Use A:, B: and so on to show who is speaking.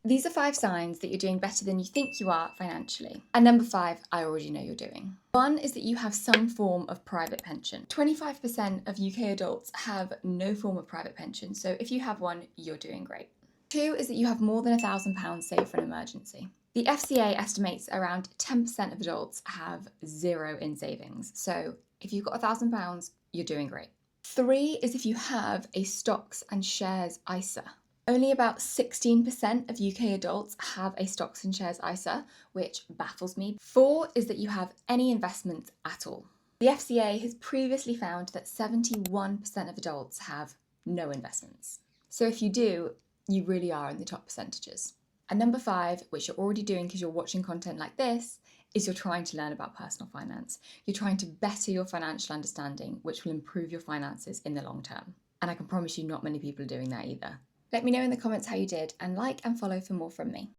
A: These are 5 signs that you're doing better than you think you are financially. And number 5, I already know you're doing. 1 is that you have some form of private pension. 25% of UK adults have no form of private pension, so if you have one, you're doing great. 2 is that you have more than £1,000 saved for an emergency. The FCA estimates around 10% of adults have 0 in savings, so if you've got £1,000, you're doing great. 3 is if you have a stocks and shares ISA. Only about 16% of UK adults have a stocks and shares ISA, which baffles me. 4 is that you have any investments at all. The FCA has previously found that 71% of adults have no investments. So if you do, you really are in the top percentages. And number 5, which you're already doing because you're watching content like this, is you're trying to learn about personal finance. You're trying to better your financial understanding, which will improve your finances in the long term. And I can promise you not many people are doing that either. Let me know in the comments how you did, and like and follow for more from me.